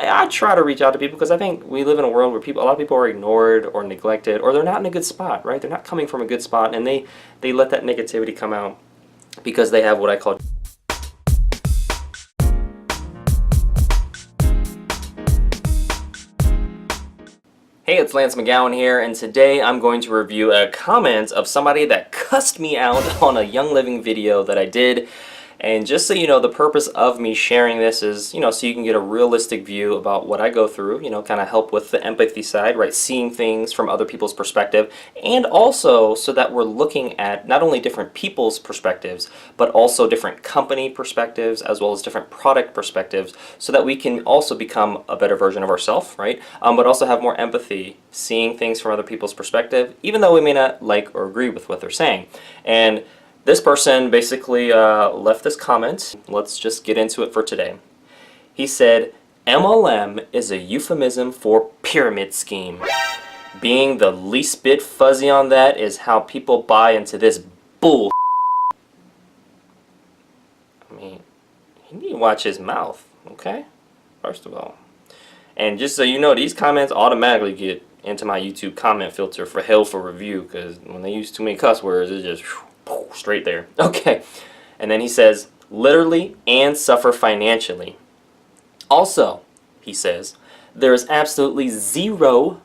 I try to reach out to people because I think we live in a world where a lot of people are ignored or neglected, or they're not in a good spot, right? They're not coming from a good spot, and they let that negativity come out because they have what I call. Hey, it's Lance McGowan here, and today I'm going to review a comment of somebody that cussed me out on a Young Living video that I did. And just so you know, the purpose of me sharing this is, so you can get a realistic view about what I go through, kind of help with the empathy side, right? Seeing things from other people's perspective, and also so that we're looking at not only different people's perspectives, but also different company perspectives, as well as different product perspectives, so that we can also become a better version of ourselves, right? But also have more empathy, seeing things from other people's perspective, even though we may not like or agree with what they're saying. And this person basically left this comment. Let's just get into it for today. He said, MLM is a euphemism for pyramid scheme. Being the least bit fuzzy on that is how people buy into this bull. I mean, he need to watch his mouth, okay? First of all. And just so you know, these comments automatically get into my YouTube comment filter for hell for review, because when they use too many cuss words, it's just straight there. Okay. And then he says, literally and suffer financially. Also, he says, there is absolutely zero,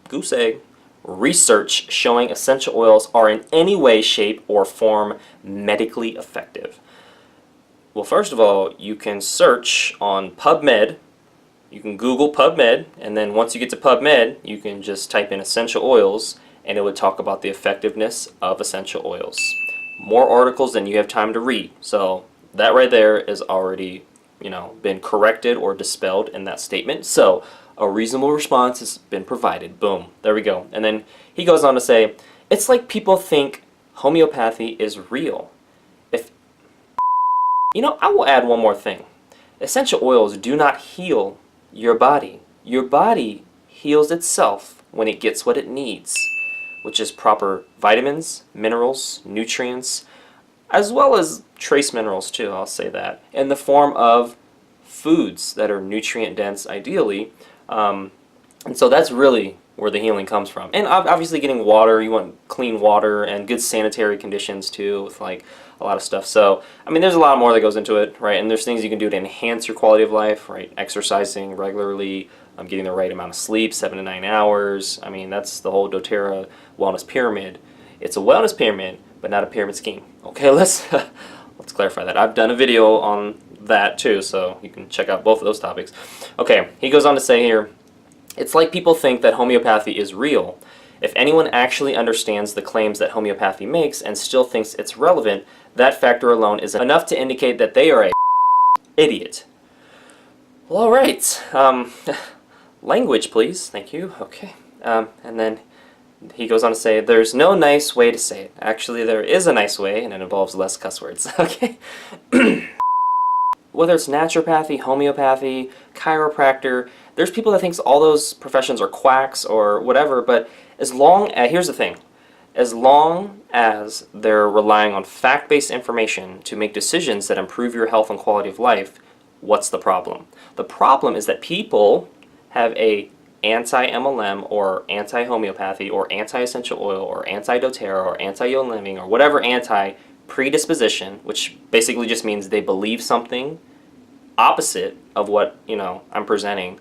goose egg, research showing essential oils are in any way, shape, or form medically effective. Well, first of all, you can search on PubMed. You can Google PubMed, and then once you get to PubMed, you can just type in essential oils, and it would talk about the effectiveness of essential oils. More articles than you have time to read. So that right there is already, been corrected or dispelled in that statement. So a reasonable response has been provided. Boom. There we go. And then he goes on to say, it's like people think homeopathy is real. I will add one more thing. Essential oils do not heal your body. Your body heals itself when it gets what it needs, which is proper vitamins, minerals, nutrients, as well as trace minerals too, I'll say that, in the form of foods that are nutrient dense ideally. And so that's really where the healing comes from. And obviously getting water, you want clean water and good sanitary conditions too, with like a lot of stuff. So, there's a lot more that goes into it, right? And there's things you can do to enhance your quality of life, right? Exercising regularly, getting the right amount of sleep, 7 to 9 hours. That's the whole doTERRA wellness pyramid. It's a wellness pyramid, but not a pyramid scheme. Okay, let's clarify that. I've done a video on that too, so you can check out both of those topics. Okay, he goes on to say here, it's like people think that homeopathy is real. If anyone actually understands the claims that homeopathy makes and still thinks it's relevant, that factor alone is enough to indicate that they are a idiot. Well, all right. Language, please. Thank you. Okay. And then he goes on to say, there's no nice way to say it. Actually, there is a nice way, and it involves less cuss words. Okay? Whether it's naturopathy, homeopathy, chiropractor, there's people that thinks all those professions are quacks or whatever, but as long as, here's the thing, as long as they're relying on fact-based information to make decisions that improve your health and quality of life, what's the problem? The problem is that people have a anti-MLM or anti-homeopathy or anti-essential oil or anti-doTERRA or anti-Young Living or whatever anti-predisposition, which basically just means they believe something opposite of what, I'm presenting.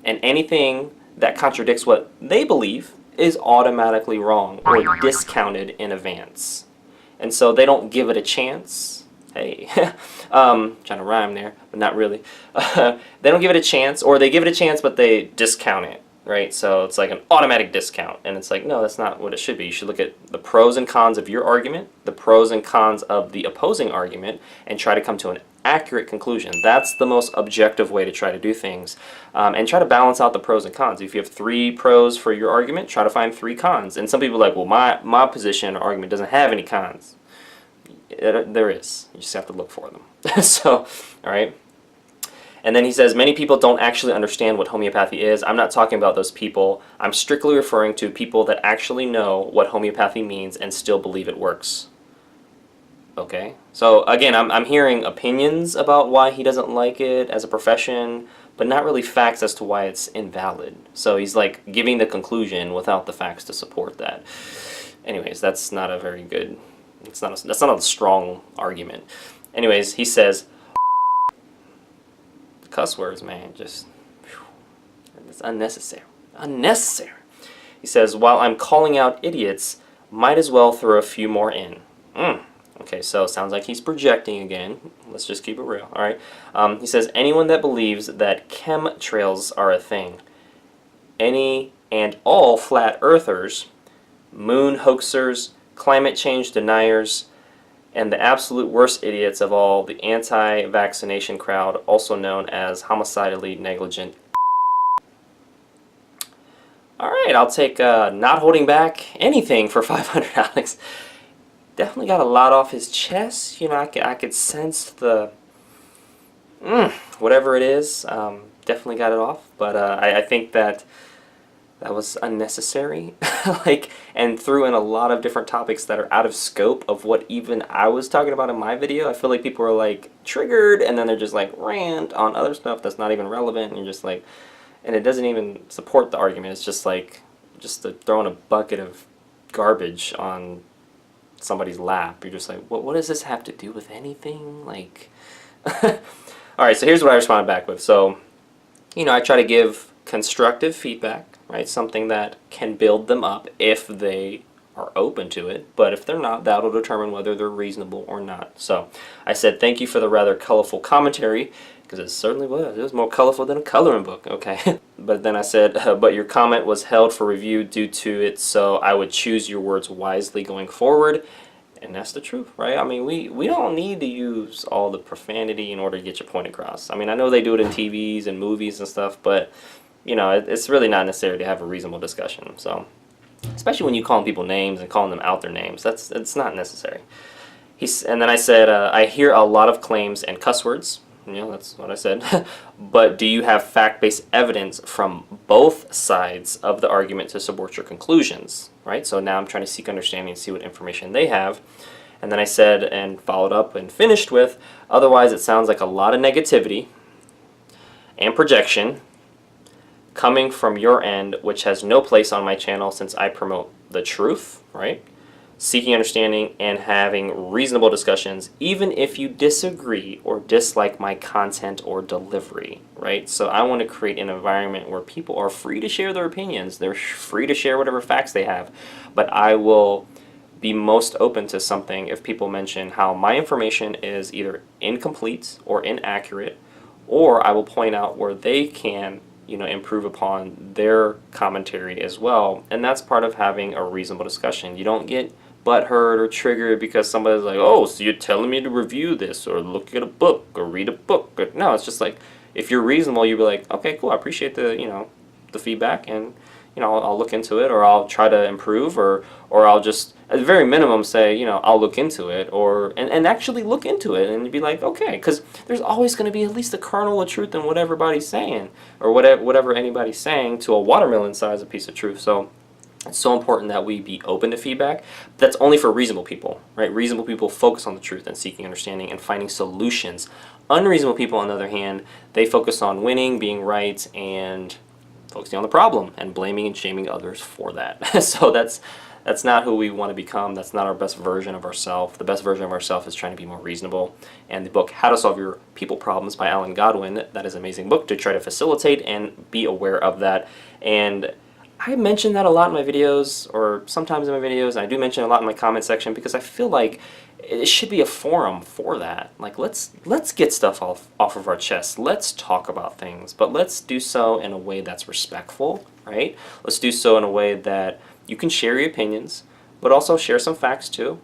And anything that contradicts what they believe is automatically wrong or discounted in advance. And so they don't give it a chance. Hey, trying to rhyme there, but not really. They don't give it a chance, or they give it a chance, but they discount it, right? So it's like an automatic discount, and it's like, no, that's not what it should be. You should look at the pros and cons of your argument, the pros and cons of the opposing argument, and try to come to an accurate conclusion. That's the most objective way to try to do things, and try to balance out the pros and cons. If you have 3 pros for your argument, try to find 3 cons. And some people are like, well, my position or argument doesn't have any cons. There is. You just have to look for them. So, all right. And then he says, many people don't actually understand what homeopathy is. I'm not talking about those people. I'm strictly referring to people that actually know what homeopathy means and still believe it works. Okay. So again, I'm hearing opinions about why he doesn't like it as a profession, but not really facts as to why it's invalid. So he's like giving the conclusion without the facts to support that. Anyways, that's not a very good, that's not a strong argument. Anyways, he says, cuss words, man, just, it's unnecessary. Unnecessary. He says, while I'm calling out idiots, might as well throw a few more in. Okay, so it sounds like he's projecting again. Let's just keep it real, all right? He says, anyone that believes that chemtrails are a thing, any and all flat earthers, moon hoaxers, climate change deniers, and the absolute worst idiots of all, the anti-vaccination crowd, also known as homicidally negligent. All right, I'll take not holding back anything for 500, Alex. Definitely got a lot off his chest. You know, I could sense the whatever it is. Definitely got it off, but I think that was unnecessary. And threw in a lot of different topics that are out of scope of what even I was talking about in my video. I feel like people are like triggered, and then they're just like rant on other stuff that's not even relevant, and you're just like, and it doesn't even support the argument. It's just like throwing a bucket of garbage on somebody's lap. You're just like, what does this have to do with anything? Like, alright, so here's what I responded back with. So, you know, I try to give constructive feedback, right? Something that can build them up if they are open to it, but if they're not, that'll determine whether they're reasonable or not. So I said, thank you for the rather colorful commentary, because it certainly was. It was more colorful than a coloring book, okay? But then I said, but your comment was held for review due to it, so I would choose your words wisely going forward. And that's the truth, right? I mean, we don't need to use all the profanity in order to get your point across. I mean, I know they do it in TVs and movies and stuff, but, you know, it's really not necessary to have a reasonable discussion. So, especially when you calling people names and calling them out their names, it's not necessary. And then I said, I hear a lot of claims and cuss words. You know, that's what I said. But do you have fact-based evidence from both sides of the argument to support your conclusions, right? So now I'm trying to seek understanding and see what information they have. And then I said, and followed up and finished with, otherwise it sounds like a lot of negativity and projection coming from your end, which has no place on my channel since I promote the truth, right? Seeking understanding and having reasonable discussions, even if you disagree or dislike my content or delivery, right? So I want to create an environment where people are free to share their opinions. They're free to share whatever facts they have, but I will be most open to something if people mention how my information is either incomplete or inaccurate, or I will point out where they can, you know, improve upon their commentary as well. And that's part of having a reasonable discussion. You don't get butthurt or triggered because somebody's like, oh, so you're telling me to review this or look at a book or read a book. No, it's just like, if you're reasonable, you'll be like, okay, cool, I appreciate the, you know, the feedback, and, you know, I'll look into it, or I'll try to improve, or I'll just, at the very minimum, say, you know, I'll look into it, or and actually look into it and be like, okay, because there's always going to be at least a kernel of truth in what everybody's saying, or whatever anybody's saying to a watermelon size of piece of truth. So it's so important that we be open to feedback. That's only for reasonable people, right? Reasonable people focus on the truth and seeking understanding and finding solutions. Unreasonable people, on the other hand, they focus on winning, being right, and focusing on the problem and blaming and shaming others for that. So that's not who we want to become. That's not our best version of ourselves. The best version of ourselves is trying to be more reasonable. And the book How to Solve Your People Problems by Alan Godwin, that is an amazing book to try to facilitate and be aware of that. And I mention that a lot in my videos, or sometimes in my videos, and I do mention it a lot in my comment section, because I feel like it should be a forum for that. Like, let's get stuff off of our chest. Let's talk about things, but let's do so in a way that's respectful, right? Let's do so in a way that you can share your opinions, but also share some facts too,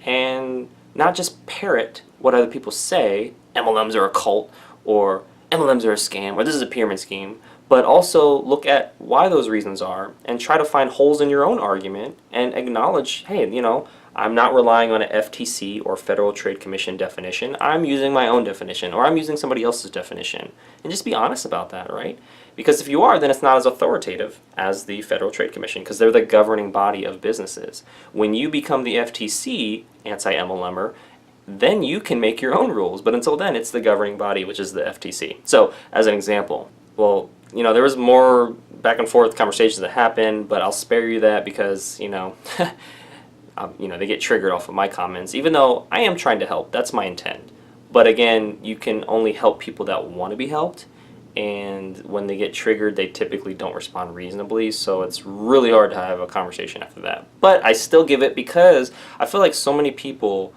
and not just parrot what other people say, MLMs are a cult, or MLMs are a scam, or this is a pyramid scheme, but also look at why those reasons are and try to find holes in your own argument and acknowledge, hey, you know, I'm not relying on an FTC or Federal Trade Commission definition. I'm using my own definition, or I'm using somebody else's definition. And just be honest about that, right? Because if you are, then it's not as authoritative as the Federal Trade Commission, because they're the governing body of businesses. When you become the FTC anti-MLMer, then you can make your own rules. But until then, it's the governing body, which is the FTC. So, as an example, well, there was more back and forth conversations that happened, but I'll spare you that because, they get triggered off of my comments, even though I am trying to help. That's my intent. But again, you can only help people that want to be helped, and when they get triggered, they typically don't respond reasonably, so it's really hard to have a conversation after that. But I still give it because I feel like so many people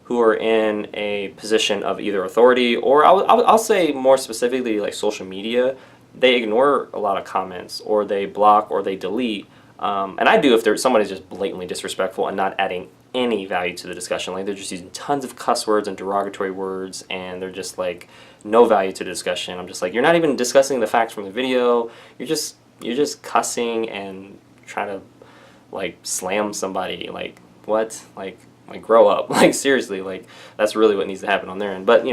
who are in a position of either authority or I'll say more specifically like social media, they ignore a lot of comments or they block or they delete. And I do if someone is just blatantly disrespectful and not adding any value to the discussion. Like they're just using tons of cuss words and derogatory words and they're just like no value to the discussion. I'm just like, you're not even discussing the facts from the video. You're just cussing and trying to like slam somebody. Like what? Like grow up. Like seriously, like that's really what needs to happen on their end. But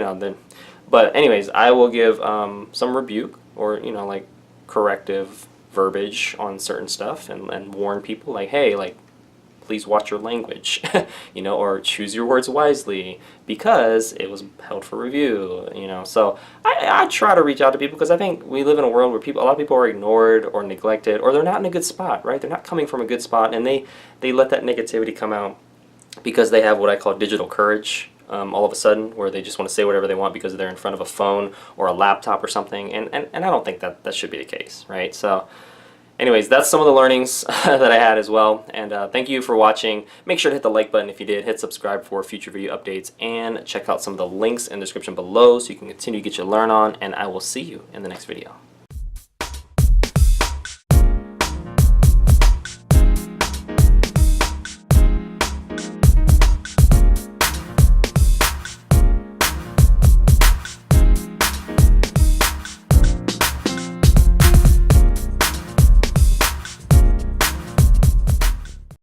but anyways, I will give some rebuke or like corrective verbiage on certain stuff and warn people like, hey, like please watch your language, or choose your words wisely because it was held for review, So I try to reach out to people because I think we live in a world where a lot of people are ignored or neglected or they're not in a good spot, right? They're not coming from a good spot and they let that negativity come out because they have what I call digital courage. All of a sudden, where they just want to say whatever they want because they're in front of a phone or a laptop or something, and I don't think that should be the case, right? So anyways, that's some of the learnings that I had as well, and thank you for watching. Make sure to hit the like button if you did, hit subscribe for future video updates, and check out some of the links in the description below so you can continue to get your learn on, and I will see you in the next video.